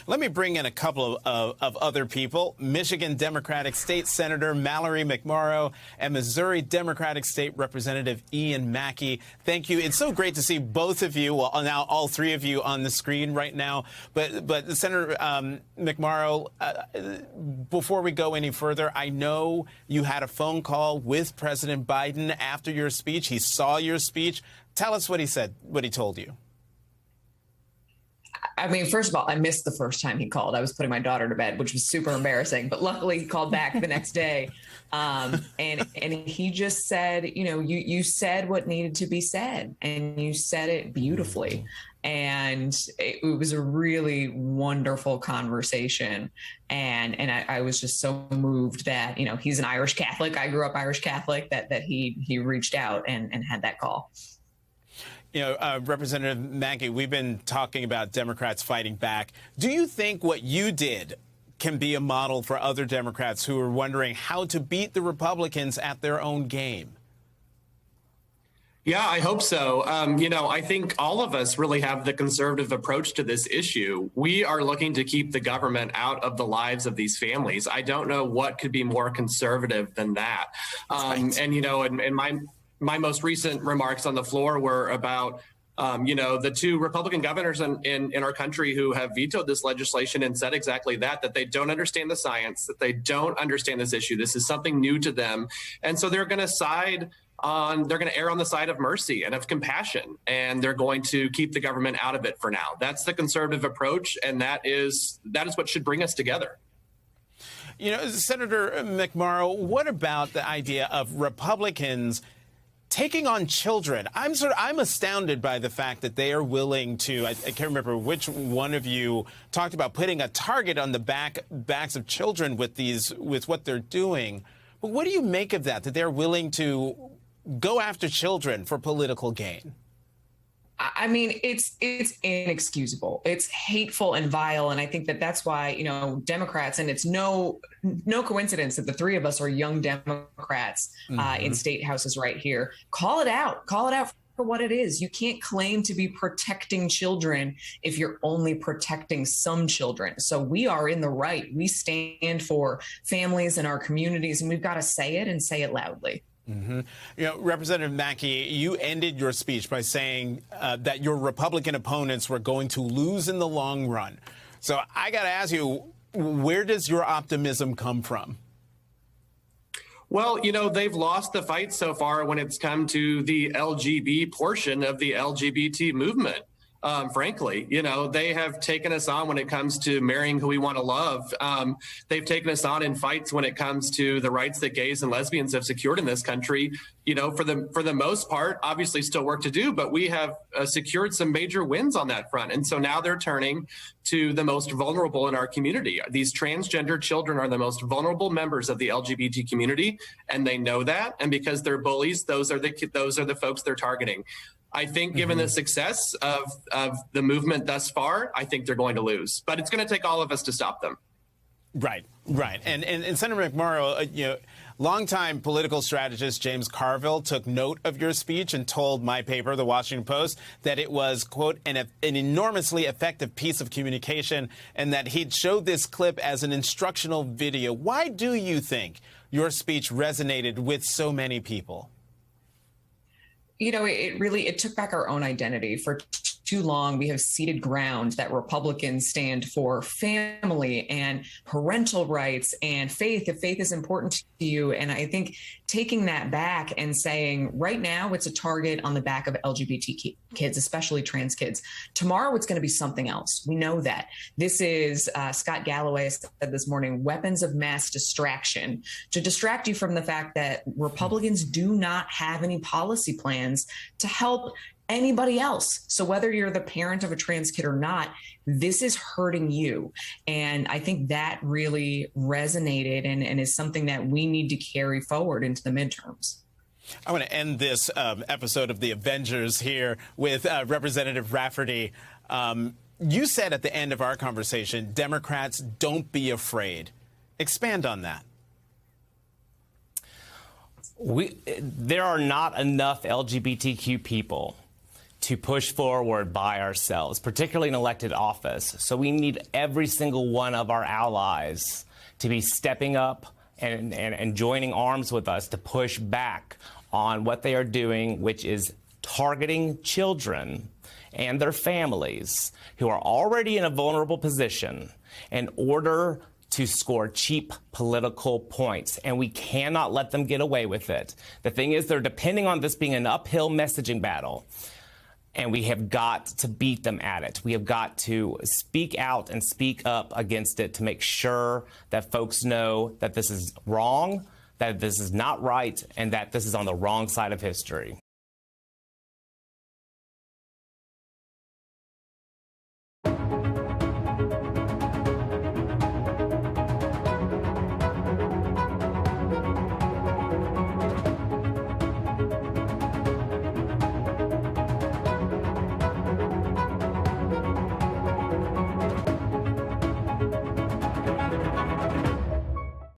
Let me bring in a couple of other people. Michigan Democratic State Senator Mallory McMorrow and Missouri Democratic State Representative Ian Mackey. Thank you. It's so great to see both of you, well, now all three of you on the screen right now. But Senator McMorrow, before we go any further, I know you had a phone call with President Biden after your speech. He saw your speech. Tell us what he said, what he told you. I mean, first of all, I missed the first time he called. I was putting my daughter to bed, which was super embarrassing. But luckily, he called back the next day. And he just said, you know, you said what needed to be said, and you said it beautifully. And it was a really wonderful conversation. And I was just so moved that, you know, he's an Irish Catholic. I grew up Irish Catholic, that he reached out and had that call. You know, Representative Mackey, we've been talking about Democrats fighting back. Do you think what you did can be a model for other Democrats who are wondering how to beat the Republicans at their own game? Yeah, I hope so. You know, I think all of us really have the conservative approach to this issue. We are looking to keep the government out of the lives of these families. I don't know what could be more conservative than that. Right. And, you know, in my most recent remarks on the floor were about, you know, the two Republican governors in our country who have vetoed this legislation and said exactly that they don't understand the science, that they don't understand this issue. This is something new to them. And so they're going to they're going to err on the side of mercy and of compassion, and they're going to keep the government out of it for now. That's the conservative approach, and that is what should bring us together. You know, Senator McMorrow, what about the idea of Republicans taking on children? I'm astounded by the fact that they are willing to, I can't remember which one of you talked about putting a target on the backs of children with what they're doing. But what do you make of that they're willing to go after children for political gain? I mean, it's inexcusable. It's hateful and vile. And I think that's why, you know, Democrats, and it's no coincidence that the three of us are young Democrats in state houses right here. Call it out for what it is. You can't claim to be protecting children if you're only protecting some children. So we are in the right. We stand for families in our communities, and we've got to say it and say it loudly. You know, Representative Mackey, you ended your speech by saying that your Republican opponents were going to lose in the long run. So I got to ask you, where does your optimism come from? Well, you know, they've lost the fight so far when it's come to the LGB portion of the LGBT movement. Frankly, you know, they have taken us on when it comes to marrying who we want to love. They've taken us on in fights when it comes to the rights that gays and lesbians have secured in this country. You know, for the most part, obviously still work to do, but we have secured some major wins on that front. And so now they're turning to the most vulnerable in our community. These transgender children are the most vulnerable members of the LGBT community, and they know that. And because they're bullies, those are the folks they're targeting. I think given the success of the movement thus far, I think they're going to lose. But it's going to take all of us to stop them. Right. And Senator McMorrow, you know, longtime political strategist James Carville took note of your speech and told my paper, The Washington Post, that it was, quote, an enormously effective piece of communication, and that he'd showed this clip as an instructional video. Why do you think your speech resonated with so many people? You know, it took back our own identity. For too long, we have ceded ground that Republicans stand for family and parental rights and faith, if faith is important to you. And I think taking that back and saying right now it's a target on the back of LGBT kids, especially trans kids. Tomorrow it's going to be something else. We know that. This is, Scott Galloway said this morning, weapons of mass distraction, to distract you from the fact that Republicans do not have any policy plans to help anybody else. So whether you're the parent of a trans kid or not, this is hurting you. And I think that really resonated and is something that we need to carry forward into the midterms. I want to end this episode of The Avengers here with Representative Rafferty. You said at the end of our conversation, Democrats, don't be afraid. Expand on that. There are not enough LGBTQ people to push forward by ourselves, particularly in elected office. So we need every single one of our allies to be stepping up and joining arms with us to push back on what they are doing, which is targeting children and their families who are already in a vulnerable position in order to score cheap political points. And we cannot let them get away with it. The thing is, they're depending on this being an uphill messaging battle. And we have got to beat them at it. We have got to speak out and speak up against it to make sure that folks know that this is wrong, that this is not right, and that this is on the wrong side of history.